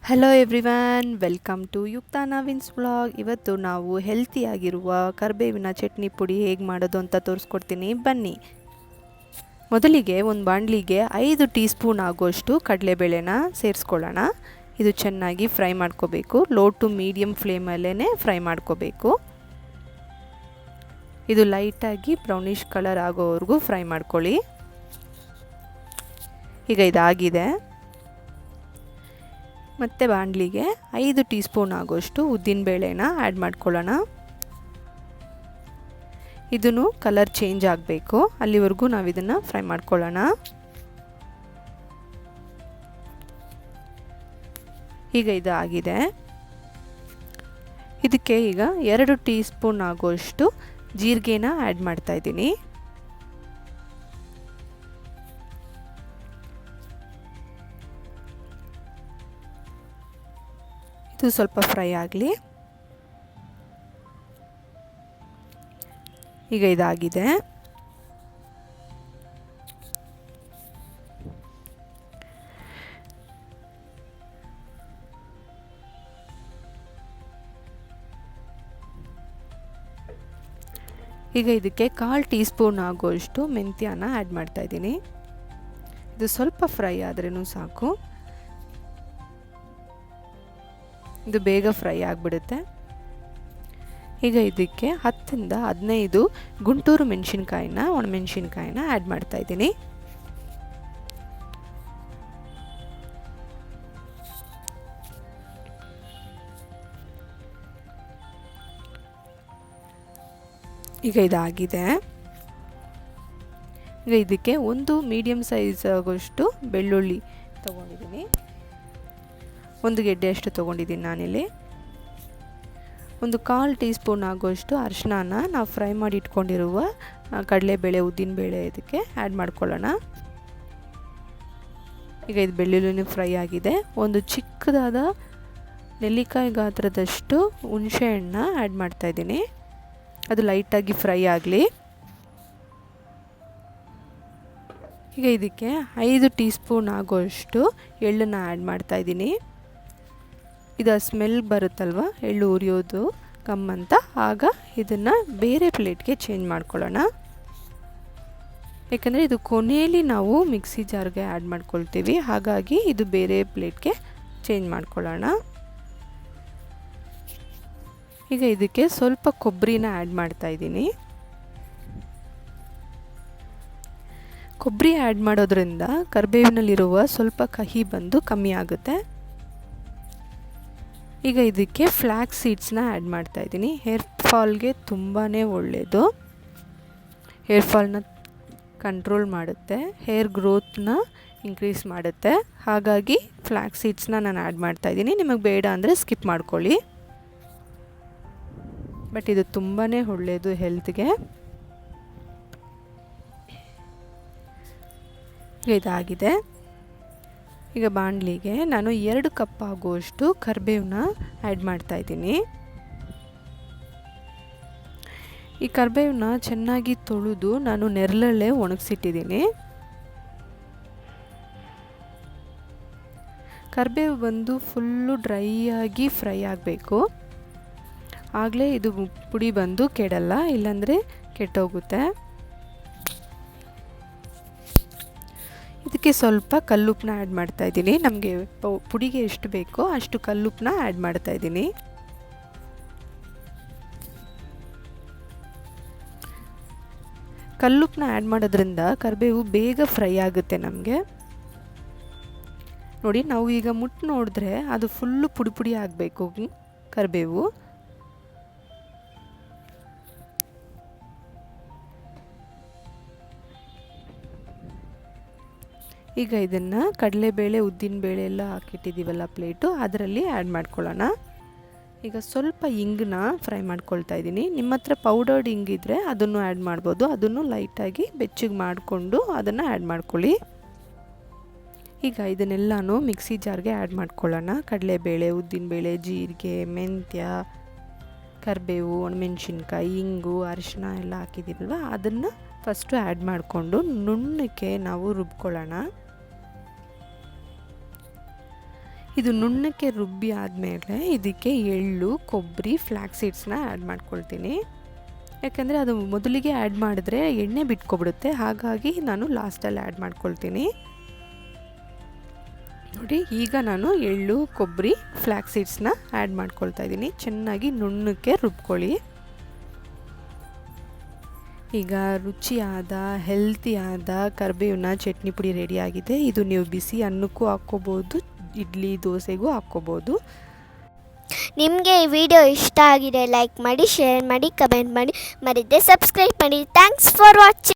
Hello everyone, welcome to Yukta Naveen's vlog. ಇವತ್ತು ನಾವು ಹೆಲ್ತಿಯಾಗಿರುವ ಕರಿಬೇವಿನ ಚಟ್ನಿ ಪುಡಿ ಹೇಗೆ ಮಾಡೋದು ಅಂತ ತೋರಿಸ್ಕೊಡ್ತೀನಿ, ಬನ್ನಿ. ಮೊದಲಿಗೆ ಒಂದು ಬಾಣಲಿಗೆ 5 ಟೀ ಸ್ಪೂನ್ ಆಗೋಷ್ಟು ಕಡಲೆಬೇಳೆನ ಸೇರಿಸ್ಕೊಳ್ಳೋಣ. ಇದು ಚೆನ್ನಾಗಿ ಫ್ರೈ ಮಾಡ್ಕೋಬೇಕು. ಲೋ ಟು ಮೀಡಿಯಮ್ ಫ್ಲೇಮಲ್ಲೇ ಫ್ರೈ ಮಾಡ್ಕೋಬೇಕು. ಇದು ಲೈಟಾಗಿ ಬ್ರೌನಿಷ್ ಕಲರ್ ಆಗೋವರೆಗೂ ಫ್ರೈ ಮಾಡ್ಕೊಳ್ಳಿ. ಈಗ ಇದಾಗಿದೆ. ಮತ್ತು ಬಾಣಲಿಗೆ 5 ಟೀ ಸ್ಪೂನ್ ಆಗೋಷ್ಟು ಉದ್ದಿನಬೇಳೆನ ಆ್ಯಡ್ ಮಾಡ್ಕೊಳ್ಳೋಣ. ಇದನ್ನು ಕಲರ್ ಚೇಂಜ್ ಆಗಬೇಕು, ಅಲ್ಲಿವರೆಗೂ ನಾವು ಇದನ್ನು ಫ್ರೈ ಮಾಡ್ಕೊಳ್ಳೋಣ. ಈಗ ಇದು ಆಗಿದೆ. ಇದಕ್ಕೆ ಈಗ 2 ಟೀ ಸ್ಪೂನ್ ಆಗೋಷ್ಟು ಜೀರಿಗೆನ ಆ್ಯಡ್ ಮಾಡ್ತಾಯಿದ್ದೀನಿ. ಇದು ಸ್ವಲ್ಪ ಫ್ರೈ ಆಗಲಿ. ಈಗ ಇದಾಗಿದೆ. ಈಗ ಇದಕ್ಕೆ 1/4 ಟೀ ಸ್ಪೂನ್ ಆಗೋಷ್ಟು ಮೆಂತ್ಯನ ಆ್ಯಡ್ ಮಾಡ್ತಾಯಿದ್ದೀನಿ. ಇದು ಸ್ವಲ್ಪ ಫ್ರೈ ಆದ್ರೂ ಸಾಕು. ಇದು ಬೇಗ ಫ್ರೈ ಆಗಿಬಿಡುತ್ತೆ. ಈಗ ಇದಕ್ಕೆ 10 ಇಂದ 15 ಗುಂಟೂರು ಮೆಣಸಿನ್ಕಾಯಿನ, ಒಣಮೆಣಸಿನ್ಕಾಯಿನ ಆ್ಯಡ್ ಮಾಡ್ತಾಯಿದ್ದೀನಿ. ಈಗ ಇದಾಗಿದೆ. ಈಗ ಇದಕ್ಕೆ ಒಂದು ಮೀಡಿಯಮ್ ಸೈಜ್ ಆಗೋಷ್ಟು ಬೆಳ್ಳುಳ್ಳಿ ತೊಗೊಂಡಿದ್ದೀನಿ. 1 ಗೆಡ್ಡೆ ಅಷ್ಟು ತೊಗೊಂಡಿದ್ದೀನಿ ನಾನಿಲ್ಲಿ. ಒಂದು 1/4 ಟೀ ಸ್ಪೂನ್ ಆಗೋಷ್ಟು ಅರಿಶಿನ ನಾವು ಫ್ರೈ ಮಾಡಿ ಇಟ್ಕೊಂಡಿರುವ ಕಡಲೆಬೇಳೆ, ಉದ್ದಿನಬೇಳೆ ಇದಕ್ಕೆ ಆ್ಯಡ್ ಮಾಡ್ಕೊಳ್ಳೋಣ. ಈಗ ಇದು ಬೆಳ್ಳುಳ್ಳಿನೂ ಫ್ರೈ ಆಗಿದೆ. ಒಂದು ಚಿಕ್ಕದಾದ ನೆಲ್ಲಿಕಾಯಿ ಗಾತ್ರದಷ್ಟು ಹುಣಸೆ ಹಣ್ಣನ್ನ ಆ್ಯಡ್ ಮಾಡ್ತಾಯಿದ್ದೀನಿ. ಅದು ಲೈಟಾಗಿ ಫ್ರೈ ಆಗಲಿ. ಈಗ ಇದಕ್ಕೆ 5 ಟೀ ಸ್ಪೂನ್ ಆಗೋಷ್ಟು ಎಳ್ಳನ್ನು ಆ್ಯಡ್ ಮಾಡ್ತಾಯಿದ್ದೀನಿ. ಇದು ಸ್ಮೆಲ್ ಬರುತ್ತಲ್ವ, ಎಳ್ಳು ಉರಿಯೋದು ಕಮ್ಮಂತ, ಆಗ ಇದನ್ನು ಬೇರೆ ಪ್ಲೇಟ್ಗೆ ಚೇಂಜ್ ಮಾಡ್ಕೊಳ್ಳೋಣ. ಯಾಕಂದರೆ ಇದು ಕೊನೆಯಲ್ಲಿ ನಾವು ಮಿಕ್ಸಿ ಜಾರ್ಗೆ ಆ್ಯಡ್ ಮಾಡ್ಕೊಳ್ತೀವಿ, ಹಾಗಾಗಿ ಇದು ಬೇರೆ ಪ್ಲೇಟ್ಗೆ ಚೇಂಜ್ ಮಾಡ್ಕೊಳ್ಳೋಣ. ಈಗ ಇದಕ್ಕೆ ಸ್ವಲ್ಪ ಕೊಬ್ಬರಿನ ಆ್ಯಡ್ ಮಾಡ್ತಾಯಿದ್ದೀನಿ. ಕೊಬ್ಬರಿ ಆ್ಯಡ್ ಮಾಡೋದ್ರಿಂದ ಕರಿಬೇವಿನಲ್ಲಿರುವ ಸ್ವಲ್ಪ ಕಹಿ ಬಂದು ಕಮ್ಮಿ ಆಗುತ್ತೆ. ಈಗ ಇದಕ್ಕೆ ಫ್ಲ್ಯಾಕ್ಸ್ ಸೀಡ್ಸ್ನ ಆ್ಯಡ್ ಮಾಡ್ತಾಯಿದ್ದೀನಿ. ಹೇರ್ ಫಾಲ್ಗೆ ತುಂಬಾ ಒಳ್ಳೆಯದು. ಹೇರ್ ಫಾಲ್ನ ಕಂಟ್ರೋಲ್ ಮಾಡುತ್ತೆ, ಹೇರ್ ಗ್ರೋತ್ನ ಇನ್ಕ್ರೀಸ್ ಮಾಡುತ್ತೆ. ಹಾಗಾಗಿ ಫ್ಲ್ಯಾಕ್ಸ್ ಸೀಡ್ಸ್ನ ನಾನು ಆ್ಯಡ್ ಮಾಡ್ತಾಯಿದ್ದೀನಿ. ನಿಮಗೆ ಬೇಡ ಅಂದರೆ ಸ್ಕಿಪ್ ಮಾಡ್ಕೊಳ್ಳಿ. ಬಟ್ ಇದು ತುಂಬಾ ಒಳ್ಳೆಯದು ಹೆಲ್ತ್ಗೆ. ಇದಾಗಿದೆ. ಈಗ ಬಾಣಲಿಗೆ ನಾನು 2 ಕಪ್ ಆಗುವಷ್ಟು ಕರಿಬೇವನ್ನ ಆ್ಯಡ್ ಮಾಡ್ತಾಯಿದ್ದೀನಿ. ಈ ಕರಿಬೇವನ್ನ ಚೆನ್ನಾಗಿ ತೊಳೆದು ನಾನು ನೆರಳಲ್ಲೇ ಒಣಗಿಸಿಟ್ಟಿದ್ದೀನಿ. ಕರಿಬೇವು ಬಂದು ಫುಲ್ಲು ಡ್ರೈ ಆಗಿ ಫ್ರೈ ಆಗಬೇಕು. ಆಗಲೇ ಇದು ಪುಡಿ ಬಂದು ಕೆಡಲ್ಲ, ಇಲ್ಲಾಂದರೆ ಕೆಟ್ಟೋಗುತ್ತೆ. ಇದಕ್ಕೆ ಸ್ವಲ್ಪ ಕಲ್ಲುಪ್ಪನ್ನ ಆ್ಯಡ್ ಮಾಡ್ತಾಯಿದ್ದೀನಿ. ನಮಗೆ ಪುಡಿಗೆ ಎಷ್ಟು ಬೇಕೋ ಅಷ್ಟು ಕಲ್ಲುಪ್ಪನ್ನ ಆ್ಯಡ್ ಮಾಡ್ತಾಯಿದ್ದೀನಿ. ಕಲ್ಲುಪ್ಪನ್ನ ಆ್ಯಡ್ ಮಾಡೋದ್ರಿಂದ ಕರಿಬೇವು ಬೇಗ ಫ್ರೈ ಆಗುತ್ತೆ ನಮಗೆ. ನೋಡಿ, ನಾವು ಈಗ ಮುಟ್ಟು ನೋಡಿದ್ರೆ ಅದು ಫುಲ್ಲು ಪುಡಿ ಪುಡಿ ಆಗಬೇಕು ಕರಿಬೇವು. ಈಗ ಇದನ್ನು ಕಡಲೆಬೇಳೆ, ಉದ್ದಿನಬೇಳೆ ಎಲ್ಲ ಹಾಕಿಟ್ಟಿದ್ದೀವಲ್ಲ ಪ್ಲೇಟು, ಅದರಲ್ಲಿ ಆ್ಯಡ್ ಮಾಡ್ಕೊಳ್ಳೋಣ. ಈಗ ಸ್ವಲ್ಪ ಇಂಗನ್ನ ಫ್ರೈ ಮಾಡ್ಕೊಳ್ತಾ ಇದ್ದೀನಿ. ನಿಮ್ಮ ಹತ್ರ ಪೌಡರ್ಡ್ ಇಂಗಿದ್ರೆ ಅದನ್ನು ಆ್ಯಡ್ ಮಾಡ್ಬೋದು. ಅದನ್ನು ಲೈಟಾಗಿ ಬೆಚ್ಚಗೆ ಮಾಡಿಕೊಂಡು ಅದನ್ನು ಆ್ಯಡ್ ಮಾಡ್ಕೊಳ್ಳಿ. ಈಗ ಇದನ್ನೆಲ್ಲನೂ ಮಿಕ್ಸಿ ಜಾರ್ಗೆ ಆ್ಯಡ್ ಮಾಡ್ಕೊಳ್ಳೋಣ. ಕಡಲೆಬೇಳೆ, ಉದ್ದಿನಬೇಳೆ, ಜೀರಿಗೆ, ಮೆಂತ್ಯ, ಕರಿಬೇವು, ಒಣಮೆಣಸಿನ್ಕಾಯಿ, ಇಂಗು, ಅರಿಶಿನ ಎಲ್ಲ ಹಾಕಿದ್ದೀವಲ್ವ, ಅದನ್ನು ಫಸ್ಟು ಆ್ಯಡ್ ಮಾಡಿಕೊಂಡು ನುಣ್ಣಕ್ಕೆ ನಾವು ರುಬ್ಕೊಳ್ಳೋಣ. ಇದು ನುಣ್ಣಕ್ಕೆ ರುಬ್ಬಿ ಆದಮೇಲೆ ಇದಕ್ಕೆ ಎಳ್ಳು, ಕೊಬ್ಬರಿ, ಫ್ಲ್ಯಾಕ್ಸ್ ಸೀಡ್ಸ್ನ ಆ್ಯಡ್ ಮಾಡ್ಕೊಳ್ತೀನಿ. ಯಾಕಂದರೆ ಅದು ಮೊದಲಿಗೆ ಆ್ಯಡ್ ಮಾಡಿದ್ರೆ ಎಣ್ಣೆ ಬಿಟ್ಕೊಬಿಡುತ್ತೆ, ಹಾಗಾಗಿ ನಾನು ಲಾಸ್ಟಲ್ಲಿ ಆ್ಯಡ್ ಮಾಡ್ಕೊಳ್ತೀನಿ. ನೋಡಿ, ಈಗ ನಾನು ಎಳ್ಳು, ಕೊಬ್ಬರಿ, ಫ್ಲ್ಯಾಕ್ಸ್ ಸೀಡ್ಸ್ನ ಆ್ಯಡ್ ಮಾಡ್ಕೊಳ್ತಾ ಇದ್ದೀನಿ. ಚೆನ್ನಾಗಿ ನುಣ್ಣಕ್ಕೆ ರುಬ್ಕೊಳ್ಳಿ. ಈಗ ರುಚಿಯಾದ ಹೆಲ್ತಿಯಾದ ಕರಿಬೇವಿನ ಚಟ್ನಿ ಪುಡಿ ರೆಡಿಯಾಗಿದೆ. ಇದು ನೀವು ಬಿಸಿ ಅನ್ನಕ್ಕೂ ಹಾಕ್ಕೋಬೋದು, ಇಡ್ಲಿ ದೋಸೆಗೂ ಹಾಕ್ಕೋಬೋದು. ನಿಮಗೆ ಈ ವಿಡಿಯೋ ಇಷ್ಟ ಆಗಿದೆ ಲೈಕ್ ಮಾಡಿ, ಶೇರ್ ಮಾಡಿ, ಕಮೆಂಟ್ ಮಾಡಿ, ಮರಿದೇ ಸಬ್ಸ್ಕ್ರೈಬ್ ಮಾಡಿ. Thanks for watching.